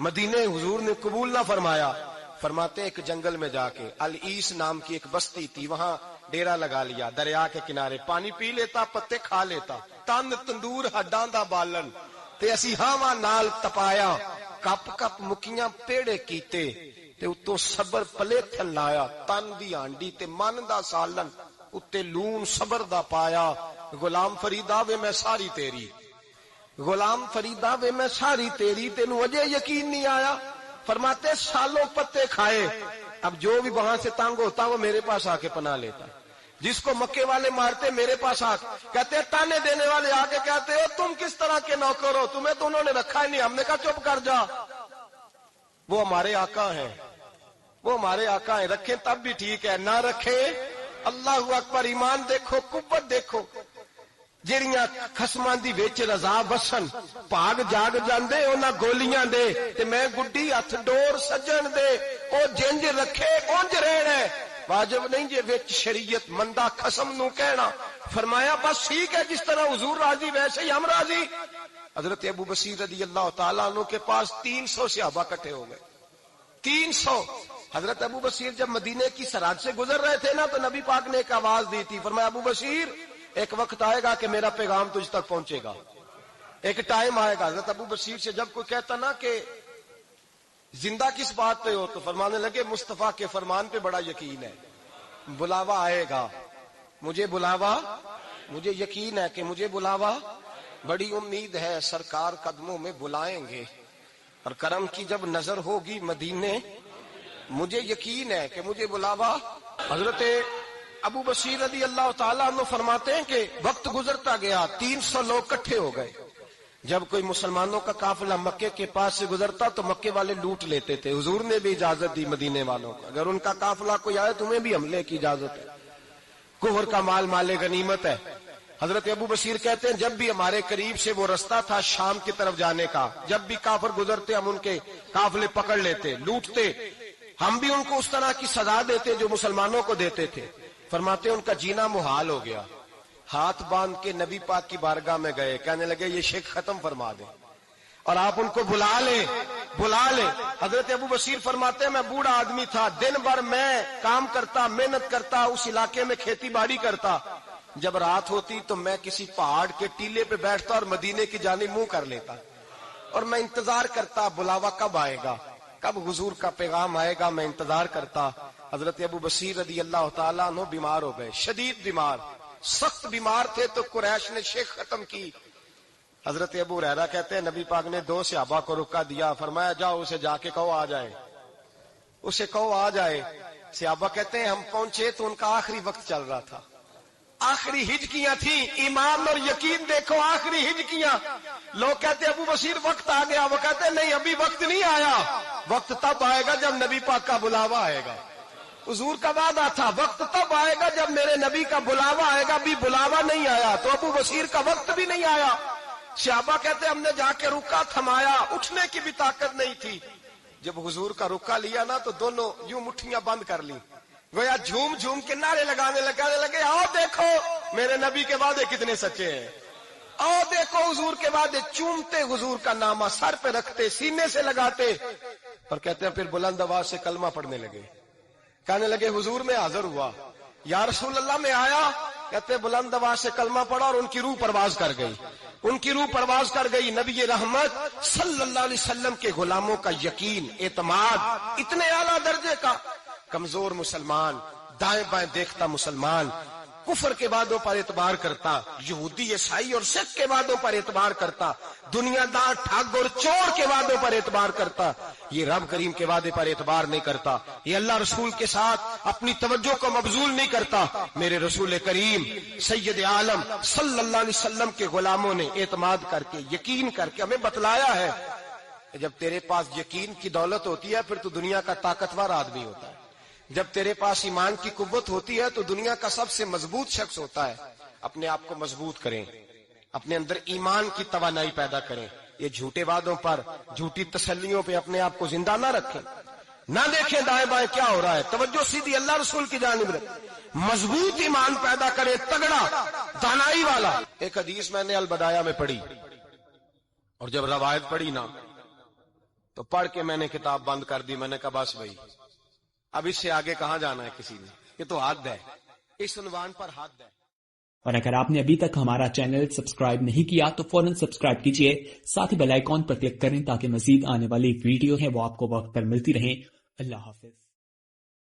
مدینے حضور نے قبول نہ فرمایا. فرماتے ایک جنگل میں جا کے العیس نام کی ایک بستی تھی, وہاں ڈیرا لگا لیا, دریا کے کنارے, پانی پی لیتا, پتے کھا لیتا, تن تندور ہڈاں دا بالن تے اسی ہاواں نال تپایا, کپ کپ مکیاں پیڑے کیتے تے اتوں صبر پلیتھن لایا, تن دی ہانڈی تے من دا سالن اتے لون صبر دا پایا. غلام فریدا وے میں ساری تیری, غلام فریدا وے میں ساری تیری, تینوں اجے یقین نہیں آیا. فرماتے سالوں پتے کھائے, اب جو بھی وہاں سے تنگ ہوتا وہ میرے پاس آ کے پناہ لیتا, جس کو مکے والے مارتے میرے پاس آ کہتے, تانے دینے والے آ کے کہتے ہو تم کس طرح کے نوکر ہو, تمہیں تو انہوں نے رکھا ہی نہیں. ہم نے کہا چپ کر جا, وہ ہمارے آقا ہیں, وہ ہمارے آقا ہیں, رکھیں تب بھی ٹھیک ہے, نہ رکھیں اللہ اکبر. ایمان دیکھو, قوت دیکھو. جیڑیاں خسماں دی وچ رضا بسن پاگ جاگ جاندے انہاں گولیاں دے تے میں گڈی ہتھ ڈور سجن دے, او جنج رکھے اونج رہنا ہے. واجب نہیں جے وچ شریعت مندا خسم نو کہنا. فرمایا بس ٹھیک ہے, جس طرح حضور راضی ویسے ہی ہم راضی. حضرت ابو بصیر رضی اللہ تعالیٰ عنہ کے پاس 300 صحابہ اکٹھے ہو گئے, 300. حضرت ابو بصیر جب مدینے کی سرحد سے گزر رہے تھے نا تو نبی پاک نے ایک آواز دی تھی. فرمایا ابو بصیر ایک وقت آئے گا کہ میرا پیغام تجھ تک پہنچے گا, ایک ٹائم آئے گا. حضرت ابو بصیر سے جب کوئی کہتا نا کہ زندہ کس بات پہ ہو, تو فرمانے لگے مصطفیٰ کے فرمان پہ بڑا یقین ہے, بلاوا آئے گا, مجھے بلاوا, مجھے یقین ہے کہ مجھے بلاوا, بڑی امید ہے سرکار قدموں میں بلائیں گے, اور کرم کی جب نظر ہوگی مدینے, مجھے یقین ہے کہ مجھے بلاوا. حضرت ابو بصیر رضی اللہ تعالیٰ عنہ فرماتے ہیں کہ وقت گزرتا گیا, 300 لوگ اکٹھے ہو گئے. جب کوئی مسلمانوں کا قافلہ مکے کے پاس سے گزرتا تو مکے والے لوٹ لیتے تھے. حضور نے بھی اجازت دی مدینے والوں کو, اگر ان کا قافلہ کوئی آئے تمہیں بھی حملے کی اجازت ہے, کفر کا مال مال غنیمت ہے. حضرت ابو بصیر کہتے ہیں جب بھی ہمارے قریب سے وہ رستہ تھا شام کی طرف جانے کا, جب بھی کافر گزرتے ہم ان کے قافلے پکڑ لیتے, لوٹتے, ہم بھی ان کو اس طرح کی سزا دیتے جو مسلمانوں کو دیتے تھے. فرماتے ان کا جینا محال ہو گیا, ہاتھ باندھ کے نبی پاک کی بارگاہ میں گئے, کہنے لگے یہ شرک ختم فرما دیں اور آپ ان کو بلا لیں, بلا لیں. حضرت ابو بصیر فرماتے ہیں میں بوڑھا آدمی تھا, دن بھر میں کام کرتا, محنت کرتا, اس علاقے میں کھیتی باڑی کرتا. جب رات ہوتی تو میں کسی پہاڑ کے ٹیلے پہ بیٹھتا اور مدینے کی جانب منہ کر لیتا, اور میں انتظار کرتا بلاوا کب آئے گا, کب حضور کا پیغام آئے گا, میں انتظار کرتا. حضرت ابو بصیر رضی اللہ تعالیٰ عنہ بیمار ہو گئے, شدید بیمار, سخت بیمار تھے, تو قریش نے شیخ ختم کی. حضرت ابو ہریرہ کہتے ہیں نبی پاک نے 2 صحابہ کو روکا دیا, فرمایا جاؤ اسے جا کے کہو آ جائے, اسے کہو آ جائے. صحابہ کہتے ہیں ہم پہنچے تو ان کا آخری وقت چل رہا تھا, آخری ہجکیاں تھیں. ایمان اور یقین دیکھو, آخری ہجکیاں. لوگ کہتے ابو بصیر وقت آ گیا, وہ کہتے نہیں ابھی وقت نہیں آیا, وقت تب آئے گا جب نبی پاک کا بلاوا آئے گا. حضور کا وعدہ تھا وقت تب آئے گا جب میرے نبی کا بلاوا آئے گا, بھی بلاوا نہیں آیا تو ابو بصیر کا وقت بھی نہیں آیا. صحابہ کہتے ہم نے جا کے رکا, تھمایا, اٹھنے کی بھی طاقت نہیں تھی. جب حضور کا رکا لیا نا تو دونوں یوں مٹھیاں بند کر لی, گویا جھوم جھوم کے نعرے لگانے لگے آؤ دیکھو میرے نبی کے وعدے کتنے سچے ہیں, آؤ دیکھو حضور کے وعدے. چومتے حضور کا نامہ سر پہ رکھتے, سینے سے لگاتے, اور کہتے ہیں پھر بلند آواز سے کلمہ پڑھنے لگے. کہنے لگے حضور میں حاضر ہوا, یا رسول اللہ میں آیا. کہتے بلند آواز سے کلمہ پڑھا اور ان کی روح پرواز کر گئی, ان کی روح پرواز کر گئی. نبی رحمت صلی اللہ علیہ وسلم کے غلاموں کا یقین, اعتماد اتنے اعلیٰ درجے کا. کمزور مسلمان, دائیں بائیں دیکھتا مسلمان, کفر کے وعدوں پر اعتبار کرتا, یہودی عیسائی اور سکھ کے وعدوں پر اعتبار کرتا, دنیا دار ٹھگ اور چور کے وعدوں پر اعتبار کرتا, یہ رب کریم کے وعدے پر اعتبار نہیں کرتا, یہ اللہ رسول کے ساتھ اپنی توجہ کو مبذول نہیں کرتا. میرے رسول کریم سید عالم صلی اللہ علیہ وسلم کے غلاموں نے اعتماد کر کے, یقین کر کے ہمیں بتلایا ہے کہ جب تیرے پاس یقین کی دولت ہوتی ہے پھر تو دنیا کا طاقتور آدمی ہوتا ہے. جب تیرے پاس ایمان کی قوت ہوتی ہے تو دنیا کا سب سے مضبوط شخص ہوتا ہے. اپنے آپ کو مضبوط کریں, اپنے اندر ایمان کی توانائی پیدا کریں. یہ جھوٹے وعدوں پر, جھوٹی تسلیوں پہ اپنے آپ کو زندہ نہ رکھیں, نہ دیکھیں دائیں بائیں کیا ہو رہا ہے, توجہ سیدھی اللہ رسول کی جانب رکھیں. مضبوط ایمان پیدا کرے, تگڑا, دانائی والا. ایک حدیث میں نے البدایہ میں پڑھی, اور جب روایت پڑھی نا تو پڑھ کے میں نے کتاب بند کر دی. میں نے کہا بس بھائی اب اس سے آگے کہاں جانا ہے کسی نے, یہ تو حد ہے, اس عنوان پر حد ہے. اور اگر آپ نے ابھی تک ہمارا چینل سبسکرائب نہیں کیا تو فوراً سبسکرائب کیجئے, ساتھ ہی بیل آئیکن پر کلک کریں تاکہ مزید آنے والی ویڈیو ہے وہ آپ کو وقت پر ملتی رہیں. اللہ حافظ.